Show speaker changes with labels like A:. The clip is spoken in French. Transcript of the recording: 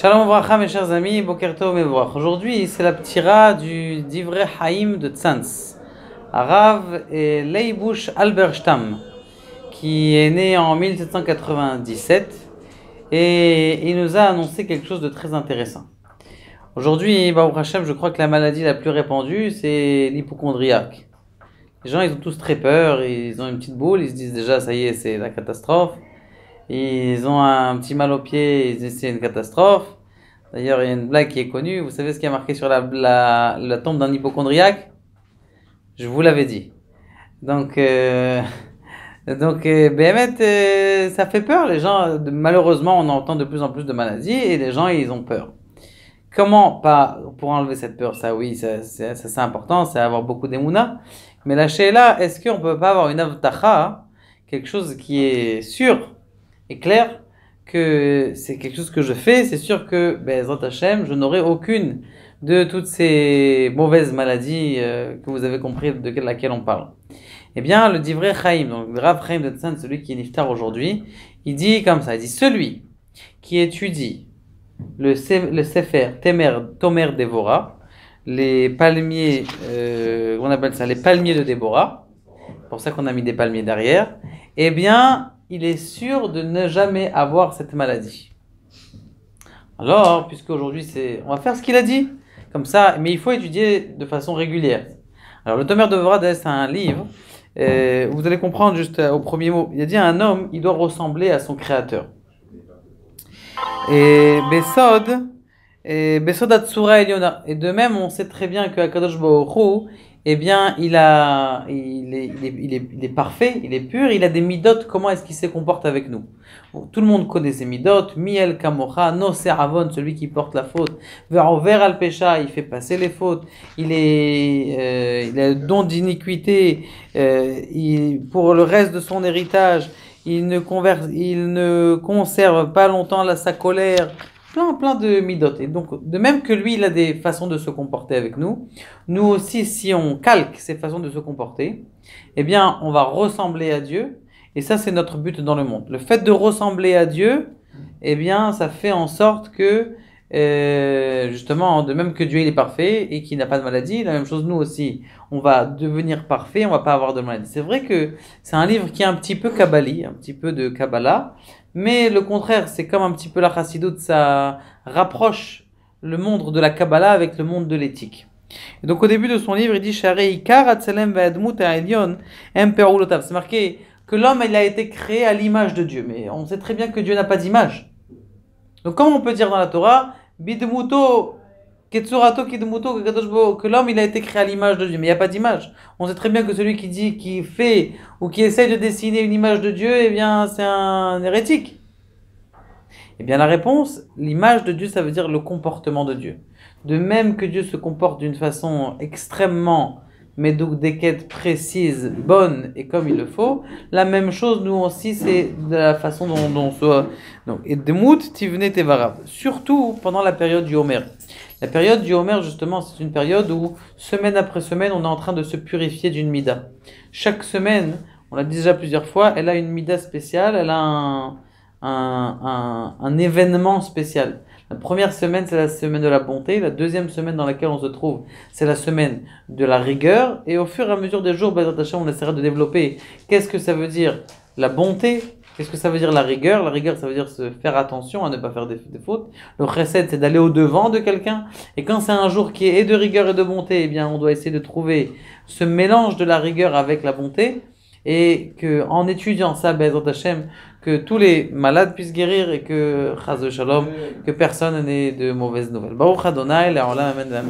A: Shalom Vracha mes chers amis, Boker Tov Mevorach. Aujourd'hui c'est la ptira du Divrei Haim de Tzantz, Arav et Leibush Alberstam, qui est né en 1797 et il nous a annoncé quelque chose de très intéressant. Aujourd'hui, Baruch Hashem, je crois que la maladie la plus répandue c'est l'hypochondriaque. Les gens ils ont tous très peur, ils ont une petite boule, ils se disent déjà ça y est c'est la catastrophe. Ils ont un petit mal au pied, ils disent c'est une catastrophe. D'ailleurs, il y a une blague qui est connue. Vous savez ce qui est marqué sur la tombe d'un hypochondriaque? Je vous l'avais dit. Donc, Béhémet, ça fait peur. Les gens, malheureusement, on entend de plus en plus de maladies et les gens, ils ont peur. Comment, pas, pour enlever cette peur, ça oui, c'est important, c'est avoir beaucoup d'émouna. Mais la là, est-ce qu'on peut pas avoir une avtacha, quelque chose qui est sûr et clair, que c'est quelque chose que je fais, c'est sûr que, Bezrat Hashem, je n'aurai aucune de toutes ces mauvaises maladies que vous avez compris de laquelle on parle. Eh bien, le Divrei Chaim, donc le Rav Chaim de Tzantz, celui qui est niftar aujourd'hui, il dit comme ça, il dit celui qui étudie le Sefer Tomer Déborah, les palmiers, on appelle ça les palmiers de Déborah, c'est pour ça qu'on a mis des palmiers derrière, eh bien, il est sûr de ne jamais avoir cette maladie. Alors, puisque aujourd'hui on va faire ce qu'il a dit, comme ça, mais il faut étudier de façon régulière. Alors, le Tomer Déborah, c'est un livre, vous allez comprendre juste au premier mot, il a dit un homme, il doit ressembler à son créateur. Et Besod Atsura Eliona. Et de même, on sait très bien que Akadosh Baruch Hu, eh bien, il est parfait, il est pur, il a des midot, comment est-ce qu'il se comporte avec nous. Bon, tout le monde connaît ses midot, Miel Kamocha, No Seravon, celui qui porte la faute, Ver al Pesha, il fait passer les fautes, il a le don d'iniquité, pour le reste de son héritage, il ne conserve pas longtemps sa colère, plein de midot. Et donc, de même que lui, il a des façons de se comporter avec nous, nous aussi, si on calque ces façons de se comporter, eh bien, on va ressembler à Dieu. Et ça, c'est notre but dans le monde. Le fait de ressembler à Dieu, eh bien, ça fait en sorte que, justement, de même que Dieu il est parfait et qu'il n'a pas de maladie, la même chose, nous aussi, on va devenir parfait, on va pas avoir de maladie. C'est vrai que c'est un livre qui est un petit peu kabbali, un petit peu de Kabbalah, mais le contraire, c'est comme un petit peu la chassidoute, ça rapproche le monde de la Kabbalah avec le monde de l'éthique. Et donc au début de son livre, il dit Sharei Ikar Atzelem Ve'admut Ha'elyon Em Pe'ulotav. C'est marqué que l'homme il a été créé à l'image de Dieu, mais on sait très bien que Dieu n'a pas d'image. Donc comment on peut dire dans la Torah Bidmuto Ketsurato Kidmuto que l'homme il a été créé à l'image de Dieu, mais il n'y a pas d'image. On sait très bien que celui qui fait ou qui essaye de dessiner une image de Dieu, eh bien c'est un hérétique. Eh bien la réponse, l'image de Dieu, ça veut dire le comportement de Dieu. De même que Dieu se comporte d'une façon extrêmement médouquette, précise, bonne et comme il le faut, la même chose nous aussi c'est de la façon dont soit. Donc et Demut Tivne Tevarav, surtout pendant la période du Homer. La période du Homer, justement, c'est une période où, semaine après semaine, on est en train de se purifier d'une mida. Chaque semaine, on l'a dit déjà plusieurs fois, elle a une mida spéciale, elle a un événement spécial. La première semaine, c'est la semaine de la bonté. La deuxième semaine dans laquelle on se trouve, c'est la semaine de la rigueur. Et au fur et à mesure des jours, on essaiera de développer qu'est-ce que ça veut dire la bonté. Qu'est-ce que ça veut dire la rigueur? La rigueur, ça veut dire se faire attention à ne pas faire des fautes. Le chesed, c'est d'aller au devant de quelqu'un. Et quand c'est un jour qui est et de rigueur et de bonté, eh bien, on doit essayer de trouver ce mélange de la rigueur avec la bonté. Et que, en étudiant ça, Bezrat Hashem, que tous les malades puissent guérir et que, Chaz Shalom, que personne n'ait de mauvaises nouvelles. Baruch Adonai, Le'olam, Amen.